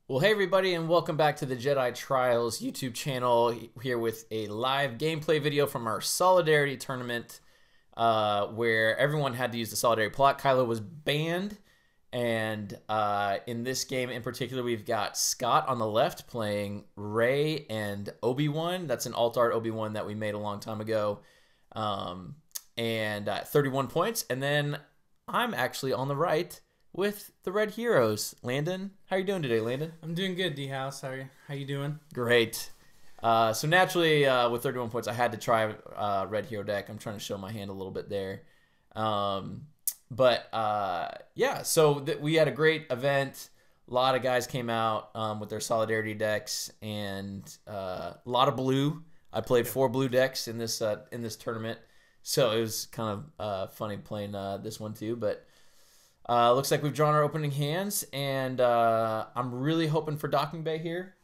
Well, hey everybody, and welcome back to the Jedi Trials YouTube channel. Here with a live gameplay video from our Solidarity Tournament, where everyone had to use the Solidarity plot. Kylo was banned, and in this game in particular, we've got Scott on the left playing Rey and Obi2. That's an alt art Obi2 that we made a long time ago, and 31 points. And then I'm actually on the right with the Red Heroes. Landon, how are you doing today, Landon? I'm doing good, D-House. How you doing? Great. So naturally, with 31 points, I had to try Red Hero deck. I'm trying to show my hand a little bit there. Yeah, so we had a great event. A lot of guys came out with their Solidarity decks, and a lot of blue. I played 4 blue decks in this tournament, so it was kind of funny playing this one too, but looks like we've drawn our opening hands, and I'm really hoping for Docking Bay here.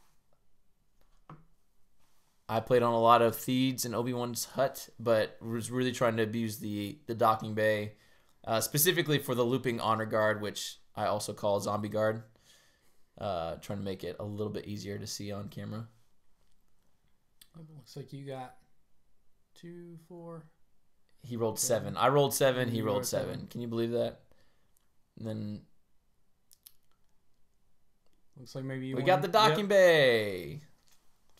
I played on a lot of Theeds and Obi-Wan's Hut, but was really trying to abuse the Docking Bay, specifically for the Looping Honor Guard, which I also call Zombie Guard. Trying to make it a little bit easier to see on camera. It looks like you got 2, 4. He rolled 7. I rolled 7. He rolled 7. Can you believe that? And then looks like maybe we got the Docking Bay.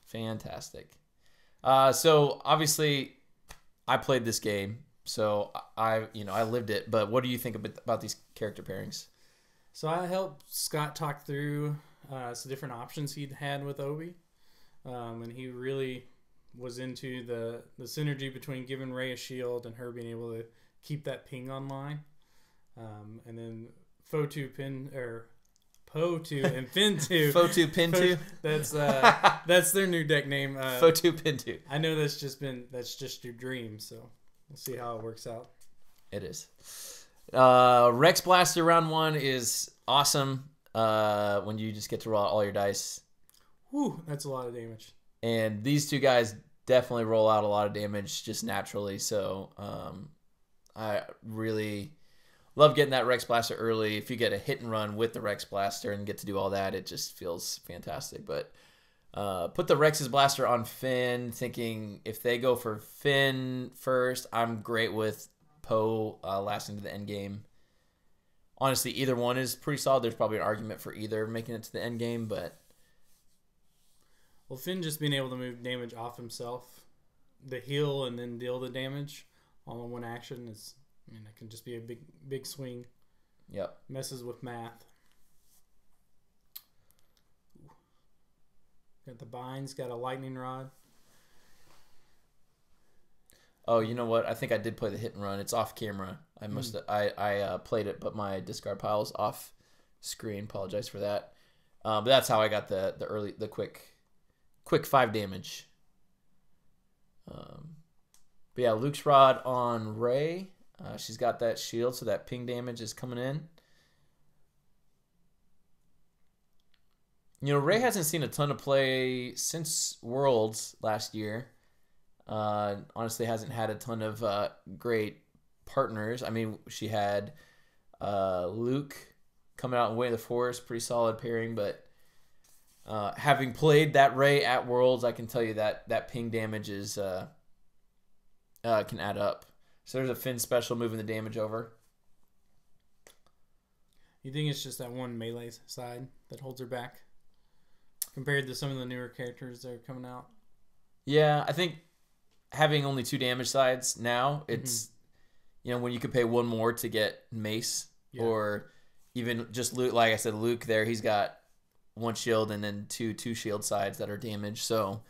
Fantastic. So obviously I played this game, so I lived it. But what do you think about these character pairings? So I helped Scott talk through some different options he'd had with Obi, and he really was into the synergy between giving Rey a shield and her being able to keep that ping online. And then Poe2 and Finn2. Poe2 Pin2. That's their new deck name. Poe2 Pin2. I know that's just your dream, so we'll see how it works out. It is. Rex Blaster round 1 is awesome. When you just get to roll out all your dice. Whew, that's a lot of damage. And these two guys definitely roll out a lot of damage just naturally. So I really love getting that Rex Blaster early. If you get a hit and run with the Rex Blaster and get to do all that, it just feels fantastic. But put the Rex's Blaster on Finn, thinking if they go for Finn first, I'm great with Poe lasting to the end game. Honestly, either one is pretty solid. There's probably an argument for either making it to the end game, but well, Finn just being able to move damage off himself, the heal and then deal the damage all in one action is, it can just be a big swing. Yep. Messes with math. Got the binds, got a lightning rod. Oh, you know what? I think I did play the hit and run. It's off camera. I must I played it, but my discard pile is off screen. Apologize for that. But that's how I got the quick 5 damage. But yeah, Luke's rod on Rey. She's got that shield, so that ping damage is coming in. Rey hasn't seen a ton of play since Worlds last year. Honestly, hasn't had a ton of great partners. I mean, she had Luke coming out in Way of the Force, pretty solid pairing. But having played that Rey at Worlds, I can tell you that ping damage is can add up. So there's a Finn special moving the damage over. You think it's just that one melee side that holds her back compared to some of the newer characters that are coming out? Yeah, I think having only 2 damage sides now, it's when you could pay 1 more to get Mace, or even just Luke. Like I said, Luke there, he's got 1 shield and then two shield sides that are damaged. So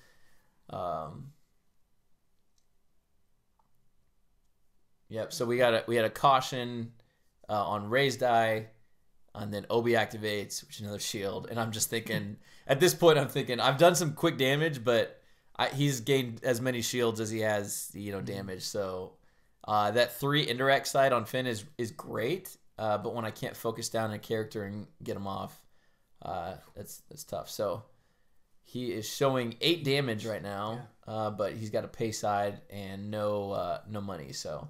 yep, so we had a caution on Rey's die, and then Obi activates, which is another shield. And I'm just thinking, at this point, I've done some quick damage, but he's gained as many shields as he has, damage. So that 3 indirect side on Finn is great, but when I can't focus down a character and get him off, that's tough. So he is showing 8 damage right now, but he's got a pay side and no money. So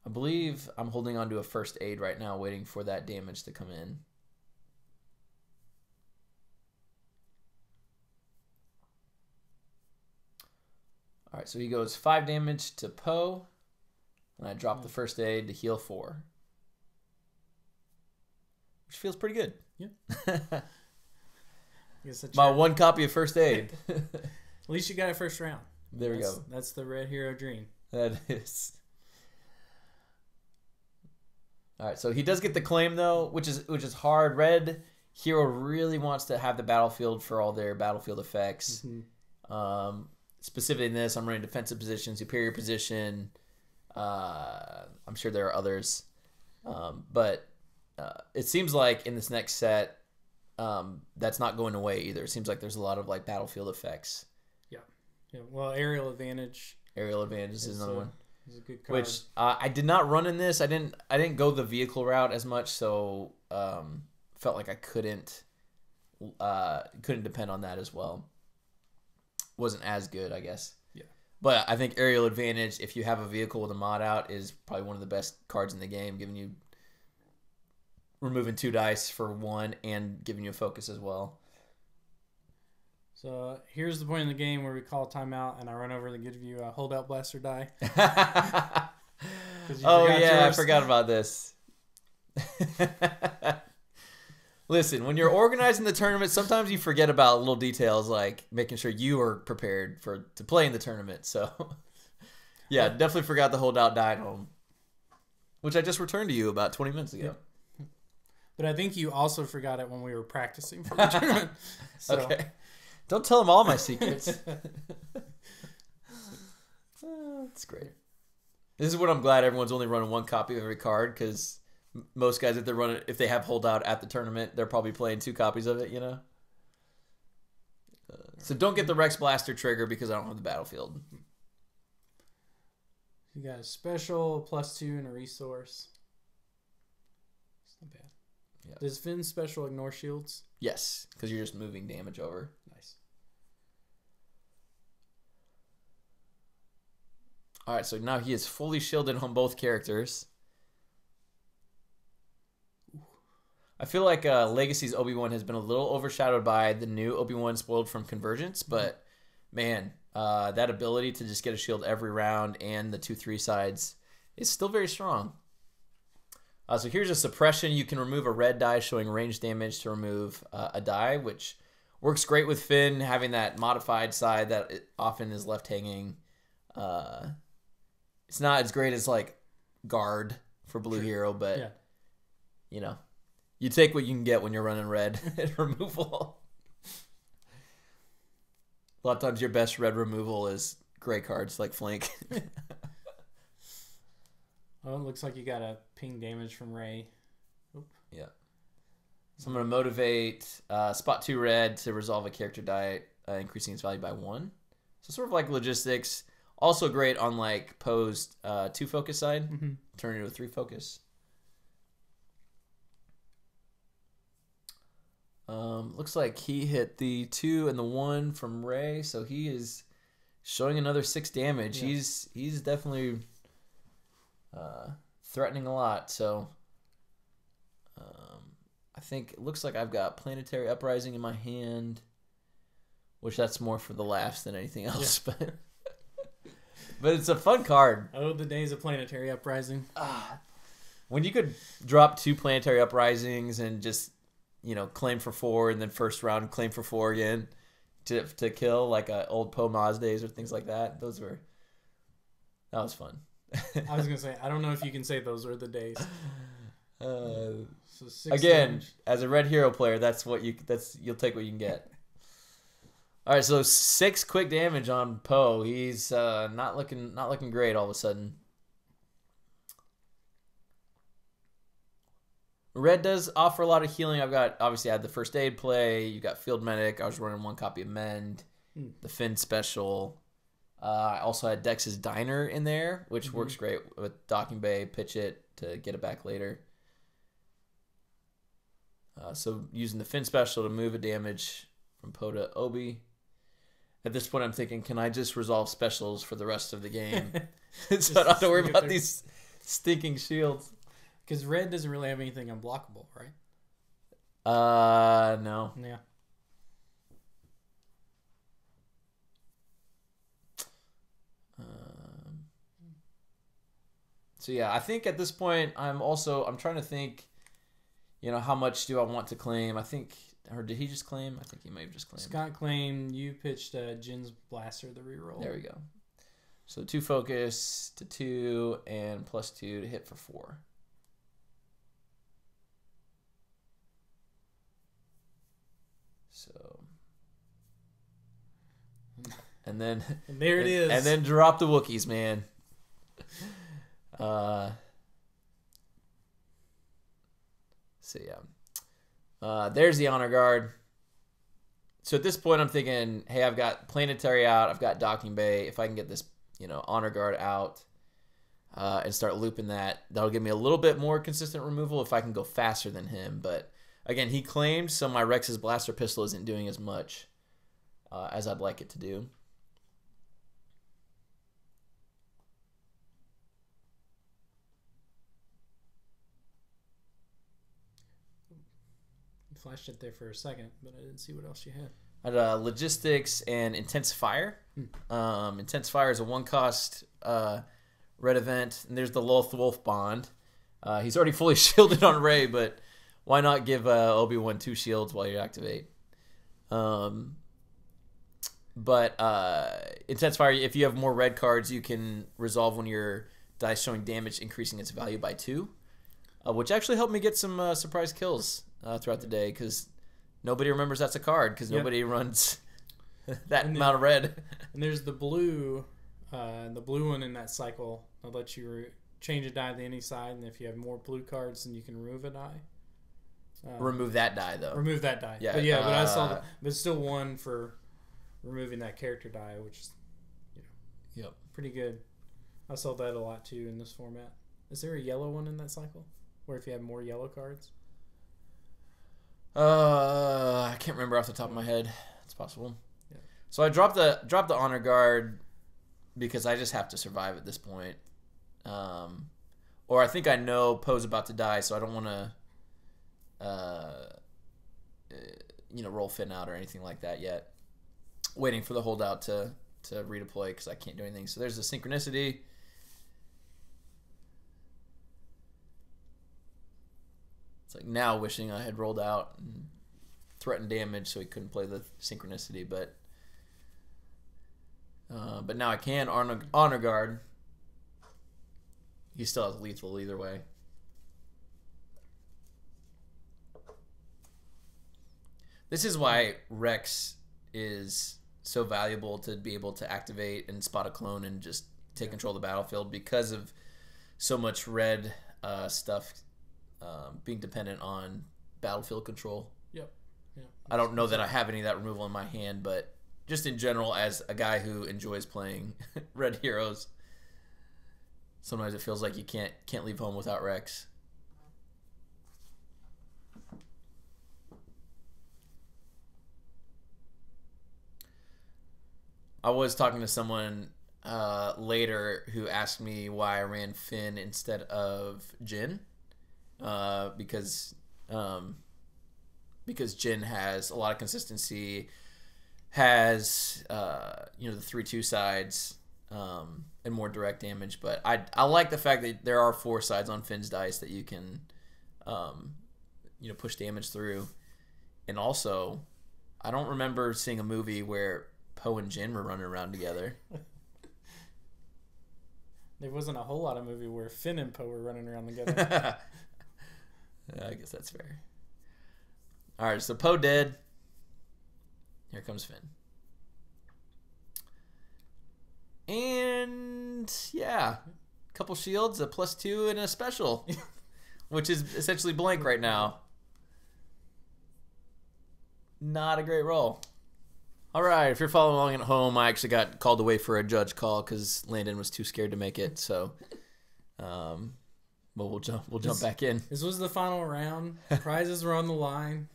I believe I'm holding on to a first aid right now, waiting for that damage to come in. All right, so he goes 5 damage to Poe, and I drop the first aid to heal 4. Which feels pretty good. Yeah. My 1 copy of first aid. At least you got it first round. There we go. That's the Red Hero dream. That is. All right, so he does get the claim though, which is hard. Red Hero really wants to have the battlefield for all their battlefield effects. Mm-hmm. Specifically in this, I'm running defensive position, superior position. I'm sure there are others, but it seems like in this next set, that's not going away either. It seems like there's a lot of like battlefield effects. Yeah. Well, aerial advantage. Aerial advantage is another one. Is a good card. Which I did not run in this. I didn't go the vehicle route as much, so felt like I couldn't depend on that as well. Wasn't as good, I guess. Yeah. But I think aerial advantage, if you have a vehicle with a mod out, is probably one of the best cards in the game, giving you removing 2 dice for 1 and giving you a focus as well. So here's the point in the game where we call a timeout, and I run over and give you a holdout blaster die. Oh yeah, I forgot about this. Listen, when you're organizing the tournament, sometimes you forget about little details like making sure you are prepared to play in the tournament. So yeah, definitely forgot the holdout die at home, which I just returned to you about 20 minutes ago. Yeah. But I think you also forgot it when we were practicing for the tournament. So. Okay. Don't tell them all my secrets. That's great. This is what I'm glad everyone's only running 1 copy of every card, because most guys, if they have holdout at the tournament, they're probably playing 2 copies of it, you know? So don't get the Rex Blaster trigger because I don't have the battlefield. You got a special, +2, and a resource. It's not bad. Yeah. Does Finn's special ignore shields? Yes, because you're just moving damage over. Nice. All right, so now he is fully shielded on both characters. I feel like Legacy's Obi-Wan has been a little overshadowed by the new Obi-Wan spoiled from Convergence, but man, that ability to just get a shield every round and the 2/3 sides is still very strong. So here's a suppression. You can remove a red die showing range damage to remove a die, which works great with Finn having that modified side that it often is left hanging. It's not as great as like guard for Blue Hero, but yeah. You know, you take what you can get when you're running red removal. A lot of times your best red removal is gray cards like Flank. Oh, it looks like you got a ping damage from Rey. Oop. Yeah. So I'm going to motivate spot 2 red to resolve a character die, increasing its value by 1. So sort of like logistics. Also great on like Poe's 2 focus side. Mm-hmm. Turn it into a 3 focus. Looks like he hit the 2 and the 1 from Rey, so he is showing another 6 damage. Yeah. He's definitely threatening a lot. So I think it looks like I've got Planetary Uprising in my hand, which that's more for the laughs than anything else. Yeah. But it's a fun card. Oh, the days of Planetary Uprising. When you could drop 2 Planetary Uprisings and just, you know, claim for 4 and then first round claim for 4 again to kill, like old Poe Maz days or things like that. That was fun. I was gonna say, I don't know if you can say those were the days. So again, damage. As a Red Hero player, you'll take what you can get. All right, so 6 quick damage on Poe. He's not looking great all of a sudden. Red does offer a lot of healing. Obviously I had the first aid play. You got Field Medic. I was running 1 copy of Mend. The Finn special. I also had Dex's Diner in there, which works great with Docking Bay, pitch it to get it back later. So using the Finn special to move a damage from Poe to Obi. At this point, I'm thinking, can I just resolve specials for the rest of the game? So I don't have to worry about these Stinking shields. Because red doesn't really have anything unblockable, right? No. Yeah. So yeah, I think at this point I'm trying to think, how much do I want to claim? I think, or did he just claim? I think he may have just claimed. Scott claimed. You pitched Jin's Blaster, the reroll. There we go. So 2 focus to 2 and +2 to hit for 4. So, and then and there it is. And then drop the Wookiees, man. So yeah, there's the honor guard. So at this point, I'm thinking, hey, I've got planetary out, I've got docking bay. If I can get this, honor guard out and start looping that'll give me a little bit more consistent removal if I can go faster than him. But again, he claimed, so my Rex's blaster pistol isn't doing as much as I'd like it to do. Flashed it there for a second, but I didn't see what else you had. I had logistics and intense fire. Intense fire is a 1-cost red event, and there's the Loth Wolf bond. He's already fully shielded on Rey, but why not give Obi-Wan 2 shields while you activate? But intense fire, if you have more red cards, you can resolve when your dice showing damage, increasing its value by 2, which actually helped me get some surprise kills throughout the day, because nobody remembers that's a card, because nobody runs that amount of red. And there's the blue one in that cycle. I'll let you change a die to any side, and if you have more blue cards, then you can remove a die. Remove that die, though. Remove that die. Yeah, but I saw that. But it's still 1 for removing that character die, which is pretty good. I saw that a lot too in this format. Is there a yellow one in that cycle, where if you have more yellow cards? I can't remember off the top of my head. It's possible. Yeah. So I dropped the honor guard because I just have to survive at this point. Or I think I know Poe's about to die, so I don't want to roll Finn out or anything like that yet. Waiting for the holdout to redeploy because I can't do anything. So there's the synchronicity. It's like now wishing I had rolled out and threatened damage so he couldn't play the synchronicity, but now I can honor guard. He still has lethal either way. This is why Rex is so valuable, to be able to activate and spot a clone and just take control of the battlefield, because of so much red stuff being dependent on battlefield control. Yep. Yeah. I don't know that I have any of that removal in my hand, but just in general, as a guy who enjoys playing red heroes, sometimes it feels like you can't leave home without Rex. I was talking to someone later who asked me why I ran Finn instead of Jin, because Jin has a lot of consistency, has the 3/2 sides, and more direct damage. But I like the fact that there are 4 sides on Finn's dice that you can push damage through. And also, I don't remember seeing a movie where Poe and Jin were running around together. There wasn't a whole lot of movie where Finn and Poe were running around together. I guess that's fair. All right, so Poe dead. Here comes Finn. And yeah, a couple shields, a +2, and a special, which is essentially blank right now. Not a great roll. All right, if you're following along at home, I actually got called away for a judge call because Landon was too scared to make it. So, but we'll jump back in. This was the final round. Prizes were on the line.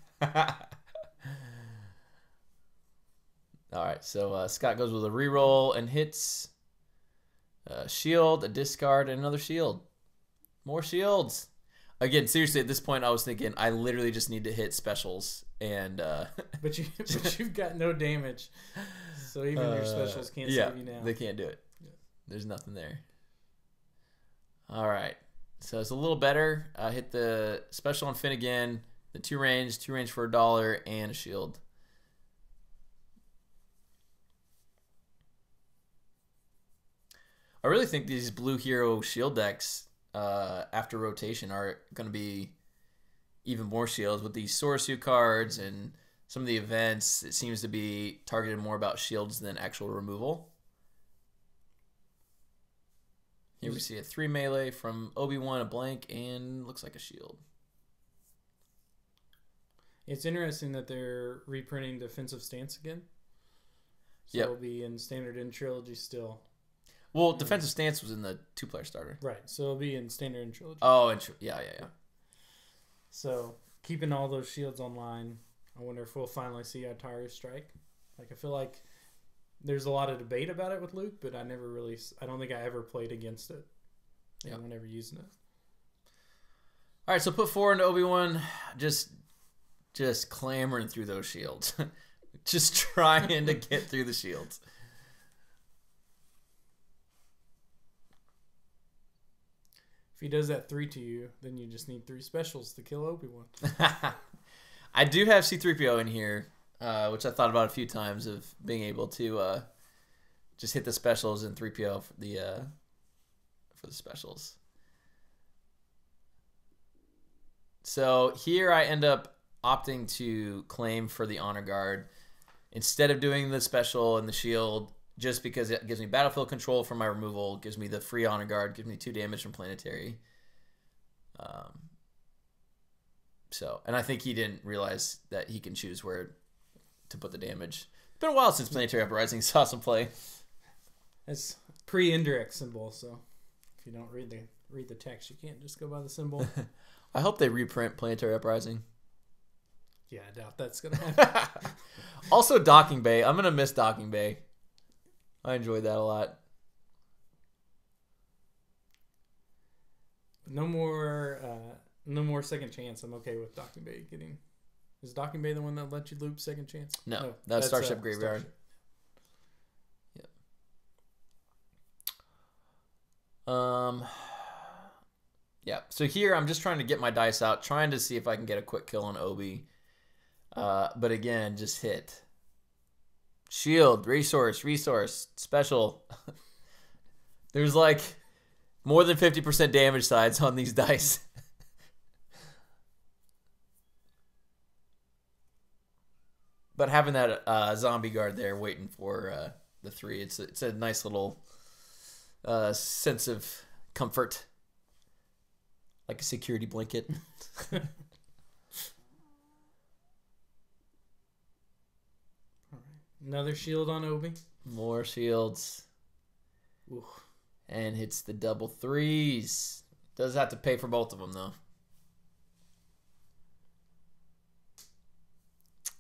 All right, so Scott goes with a reroll and hits a shield, a discard, and another shield. More shields. Again, seriously, at this point, I was thinking I literally just need to hit specials, and but you've got no damage, so even your specials can't save you now. They can't do it. Yeah. There's nothing there. All right, so it's a little better. Hit the special on Finn again. The two range for $1 and a shield. I really think these blue hero shield decks after rotation are going to be even more shields with these Source cards and some of the events. It seems to be targeted more about shields than actual removal. Here we see a 3 melee from Obi-Wan, a blank, and looks like a shield. It's interesting that they're reprinting Defensive Stance again. So it'll be in Standard and Trilogy still. Well, Defensive Stance was in the 2-player starter. Right, so it'll be in Standard and Trilogy. Oh, yeah. So, keeping all those shields online, I wonder if we'll finally see Ataru strike. Like, I feel like there's a lot of debate about it with Luke, but I don't think I ever played against it. Yeah, I'm never using it. All right, so put 4 into Obi-Wan, just clamoring through those shields. Just trying to get through the shields. If he does that 3 to you, then you just need 3 specials to kill Obi-Wan. I do have C-3PO in here, which I thought about a few times of being able to just hit the specials and 3PO for the specials. So here I end up opting to claim for the Honor Guard instead of doing the special and the shield, just because it gives me battlefield control for my removal, gives me the free Honor Guard, gives me 2 damage from Planetary. And I think he didn't realize that he can choose where to put the damage. It's been a while since Planetary Uprising saw some play. It's pre-indirect symbol, so if you don't read the text, you can't just go by the symbol. I hope they reprint Planetary Uprising. Yeah, I doubt that's gonna happen. Also, Docking Bay. I'm gonna miss Docking Bay. I enjoyed that a lot. No more second chance. I'm okay with Docking Bay getting. Is Docking Bay the one that lets you loop second chance? No, that's Starship Graveyard. Starship. Yeah. So here I'm just trying to get my dice out, trying to see if I can get a quick kill on Obi. But again, just hit. Shield, resource, special. There's like more than 50% damage sides on these dice. But having that zombie guard there waiting for the 3, it's a nice little sense of comfort. Like a security blanket. Another shield on Obi. More shields. Ooh. And hits the double 3s. Does have to pay for both of them, though.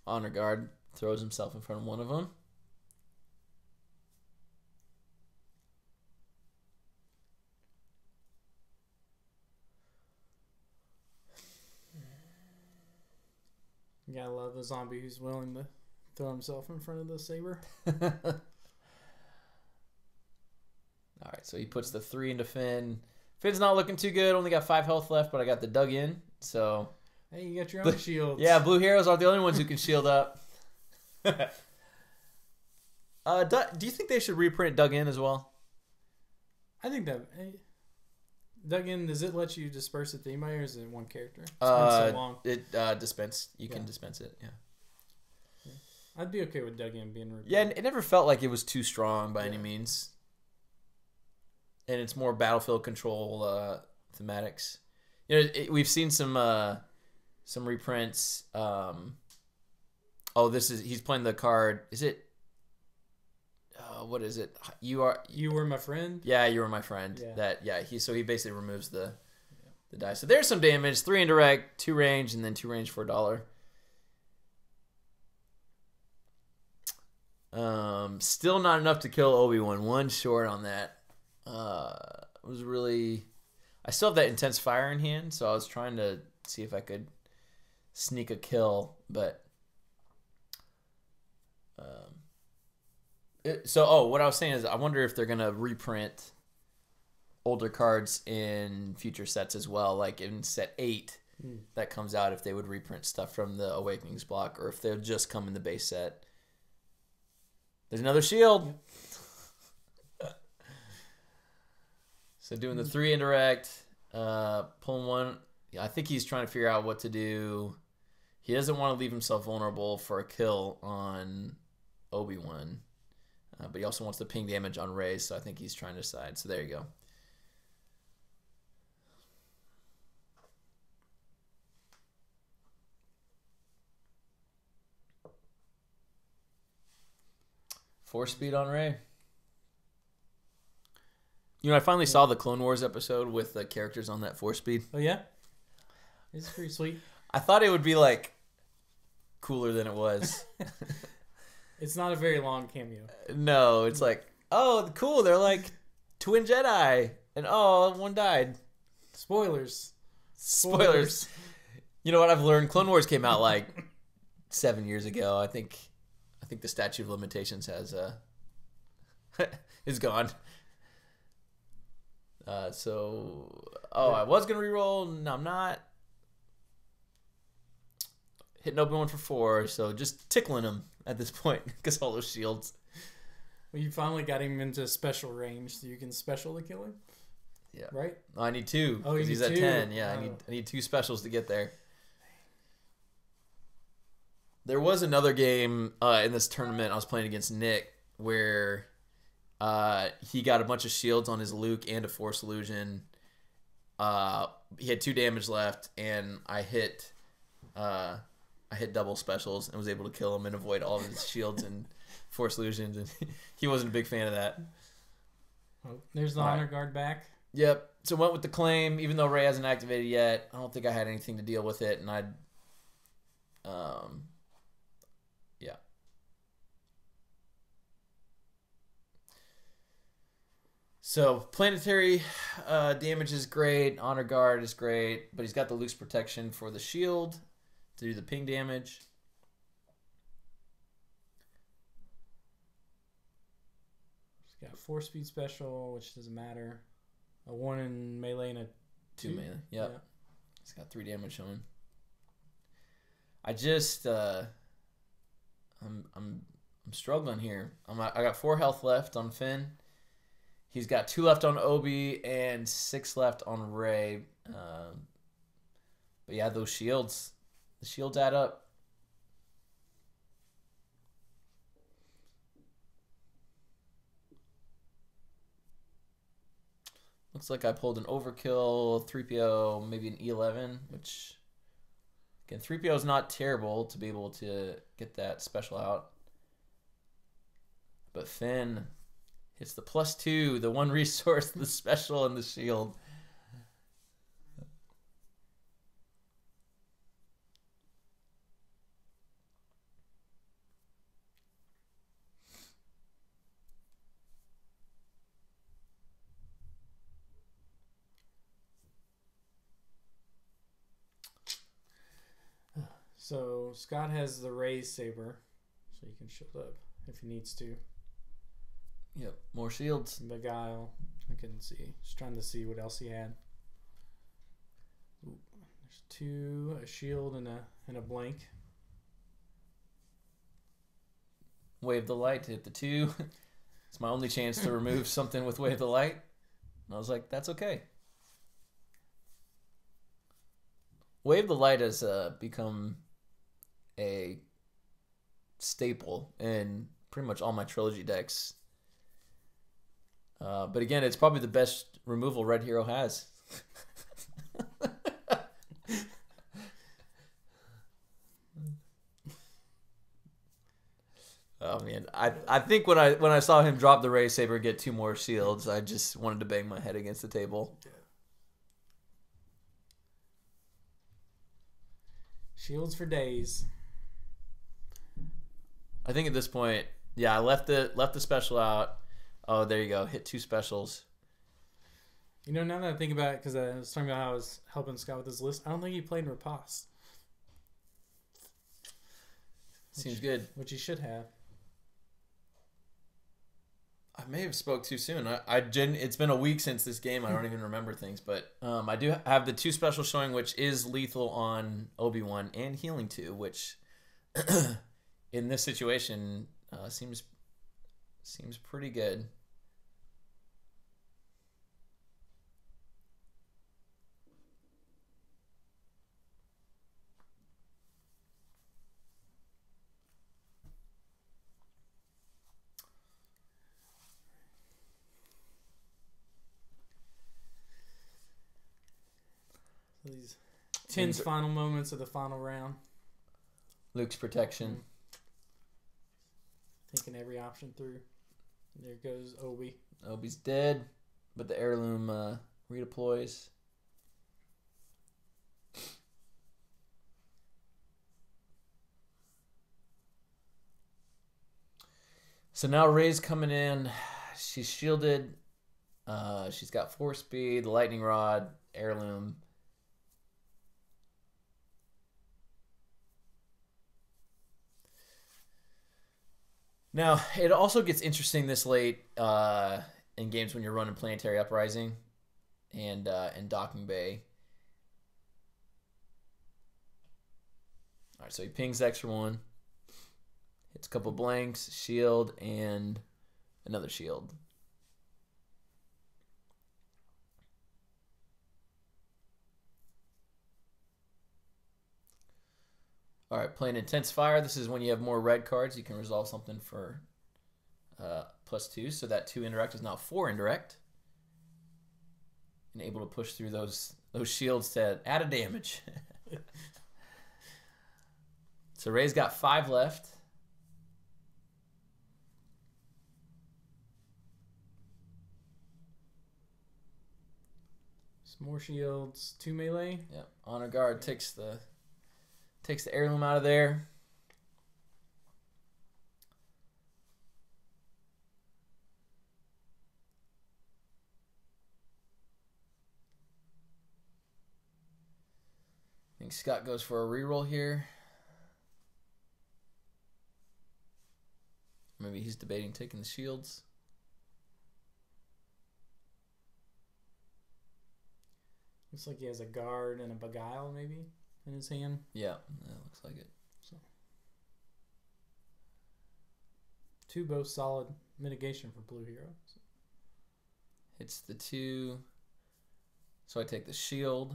Honor Guard throws himself in front of one of them. You gotta love the zombie who's willing to throw himself in front of the saber. All right, so he puts the 3 into Finn. Finn's not looking too good. Only got 5 health left, but I got the dug in. So hey, you got your own shields. Yeah, blue heroes are the only ones who can shield up. Do you think they should reprint dug in as well? I think that. Dug in, does it let you disperse it theme or is it one character? It's been so long. It dispense. You can dispense it. Yeah. I'd be okay with dug in being removed. Yeah, it never felt like it was too strong by any means. And it's more battlefield control thematics. You know, we've seen some reprints. He's playing the card. Is it? What is it? You were my friend. Yeah, you were my friend. Yeah. He basically removes the dice. So there's some damage. 3 indirect, 2 range, and then 2 range for $1. Still not enough to kill Obi-Wan. 1 short on that. I I still have that intense fire in hand, so I was trying to see if I could sneak a kill, but what I was saying is I wonder if they're gonna reprint older cards in future sets as well, like in set 8 that comes out, if they would reprint stuff from the Awakenings block, or if they'll just come in the base set. There's another shield. So doing the 3 indirect, pulling one. Yeah, I think he's trying to figure out what to do. He doesn't want to leave himself vulnerable for a kill on Obi-Wan. But he also wants the ping damage on Rey, so I think he's trying to decide. So there you go. Force speed on Rey. You know, I finally saw the Clone Wars episode with the characters on that force speed. Oh, yeah? It's pretty sweet. I thought it would be, like, cooler than it was. It's not a very long cameo. No, it's like, oh, cool, they're like twin Jedi. And, oh, one died. Spoilers. You know what I've learned? Clone Wars came out, like, 7 years ago. I think the statute of limitations has is gone. I was gonna reroll. No, I'm not. Hitting Obi-Wan for 4, so just tickling him at this point because all those shields. Well, you finally got him into special range, so you can special to kill him. Yeah. Right. Oh, I need 2. Oh, he's at 10. Yeah, I need 2 specials to get there. There was another game in this tournament I was playing against Nick where he got a bunch of shields on his Luke and a Force Illusion. He had 2 damage left, and I hit double specials and was able to kill him and avoid all of his shields and Force Illusions, and he wasn't a big fan of that. Oh, there's the honor guard back. Yep. So went with the claim, even though Rey hasn't activated yet. I don't think I had anything to deal with it, and yeah. So planetary damage is great, honor guard is great, but he's got the loose protection for the shield to do the ping damage. He's got a 4 speed special, which doesn't matter. A 1 in melee and a 2 melee. Yep. Yeah. He's got 3 damage on him. I just I'm struggling here. I got 4 health left on Finn. He's got 2 left on Obi and 6 left on Rey. But yeah, those shields. The shields add up. Looks like I pulled an overkill, 3PO, maybe an E11, which, again, 3PO is not terrible to be able to get that special out. But Finn hits the +2, the 1 resource, the special, and the shield. So Scott has the Rey saber, so he can shield up if he needs to. Yep, more shields. Beguile. I couldn't see. Just trying to see what else he had. Ooh, there's 2, a shield and a blank. Wave the light to hit the 2. It's my only chance to remove something with Wave the Light. And I was like, that's okay. Wave the Light has become a staple in pretty much all my trilogy decks. But again, it's probably the best removal Red Hero has. Oh man, I think when I saw him drop the Rey Saber and get 2 more shields, I just wanted to bang my head against the table. Shields for days. I think at this point, yeah, I left the special out. Oh, there you go. Hit 2 specials. You know, now that I think about it, because I was talking about how I was helping Scott with his list, I don't think he played in Riposte. Seems good. Which he should have. I may have spoke too soon. It's been a week since this game. I don't even remember things, but I do have the 2 special showing, which is lethal on Obi-Wan and healing 2, which in this situation seems pretty good. These tense final moments of the final round. Luke's protection. Thinking every option through. There goes Obi. Obi's dead, but the heirloom redeploys. So now Rey's coming in. She's shielded. She's got force speed, the lightning rod, heirloom. Now, it also gets interesting this late in games when you're running Planetary Uprising and Docking Bay. All right, so he pings the extra 1. Hits a couple blanks, shield, and another shield. All right, playing Intense Fire. This is when you have more red cards. You can resolve something for +2. So that 2 indirect is now 4 indirect. And able to push through those shields to add a damage. So Rey's got 5 left. Some more shields, 2 melee. Yep. Honor Guard takes the heirloom out of there. I think Scott goes for a reroll here. Maybe he's debating taking the shields. Looks like he has a guard and a beguile maybe in his hand. Yeah, that looks like it. So 2 both solid mitigation for blue hero. So. Hits the 2. So I take the shield.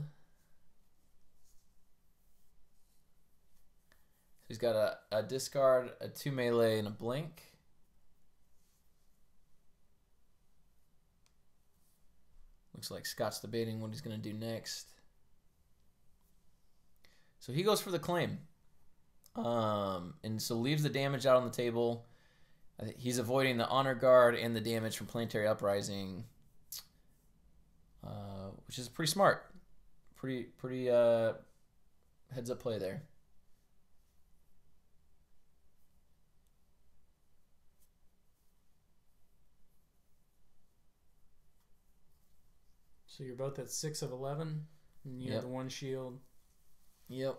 He's got a discard, a 2 melee, and a blink. Looks like Scott's debating what he's going to do next. So he goes for the claim. And so leaves the damage out on the table. He's avoiding the Honor Guard and the damage from Planetary Uprising. Which is pretty smart. Pretty heads up play there. So you're both at 6 of 11, and you have the 1 shield. Yep.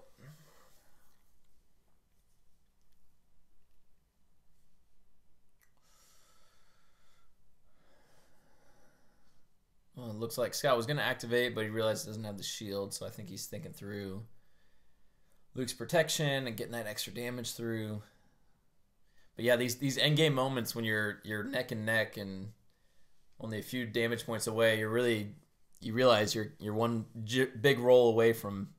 Well, it looks like Scott was going to activate, but he realized he doesn't have the shield, so I think he's thinking through Luke's protection and getting that extra damage through. But yeah, these endgame moments when you're neck and neck and only a few damage points away, you realize you're one big roll away from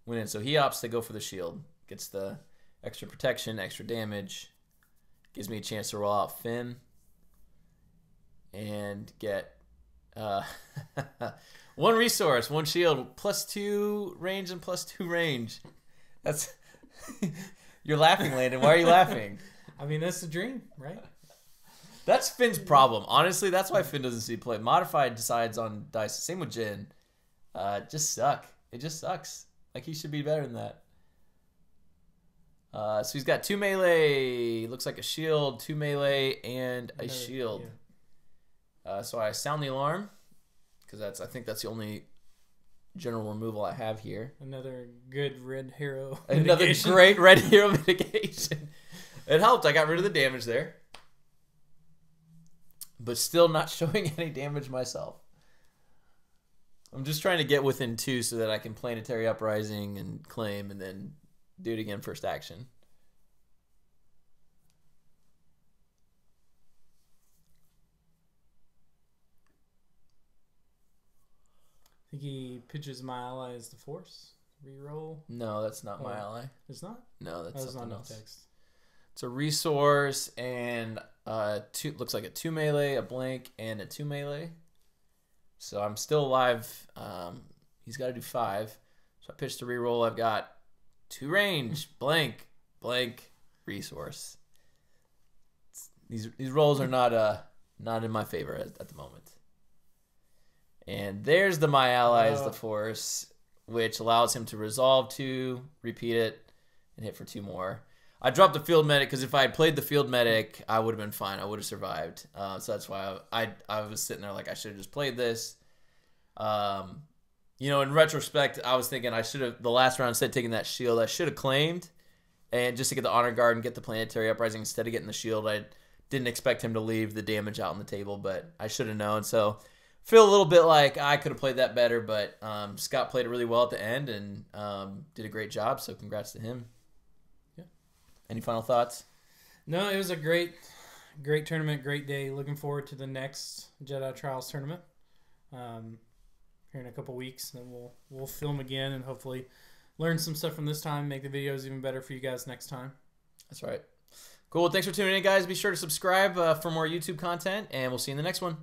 winning. So he opts to go for the shield. Gets the extra protection, extra damage. Gives me a chance to roll out Finn. And get 1 resource, 1 shield, +2 range and +2 range. That's... You're laughing, Landon. Why are you laughing? I mean, that's the dream, right? That's Finn's problem. Honestly, that's why Finn doesn't see play. Modified decides on dice. Same with Jin. Just suck. It just sucks. Like, he should be better than that. So he's got 2 melee. Looks like a shield, 2 melee, and a shield. Yeah. So I sound the alarm because I think that's the only general removal I have here. Another good red hero. Another great red hero mitigation. It helped. I got rid of the damage there. But still not showing any damage myself. I'm just trying to get within 2 so that I can Planetary Uprising and claim and then do it again first action. I think he pitches my ally as the Force. Reroll. No, that's not my ally. It's not? No, that's something else. Text. It's a resource and looks like a 2 melee, a blank, and a 2 melee. So I'm still alive. He's got to do 5. So I pitched a reroll. I've got 2 range, blank, resource. These rolls are not in my favor at the moment. And there's the my ally is the Force, which allows him to resolve 2, repeat it, and hit for 2 more. I dropped the field medic because if I had played the field medic, I would have been fine. I would have survived. So that's why I was sitting there like I should have just played this. You know, in retrospect, I was thinking I should have, the last round, instead of taking that shield, I should have claimed. And just to get the honor guard and get the Planetary Uprising instead of getting the shield, I didn't expect him to leave the damage out on the table, but I should have known. So feel a little bit like I could have played that better, but Scott played it really well at the end and did a great job, so congrats to him. Yeah. Any final thoughts? No, it was a great tournament, great day. Looking forward to the next Jedi Trials tournament. Here in a couple weeks, then we'll film again and hopefully learn some stuff from this time, make the videos even better for you guys next time. That's right. Cool. Thanks for tuning in, guys. Be sure to subscribe for more YouTube content, and we'll see you in the next one.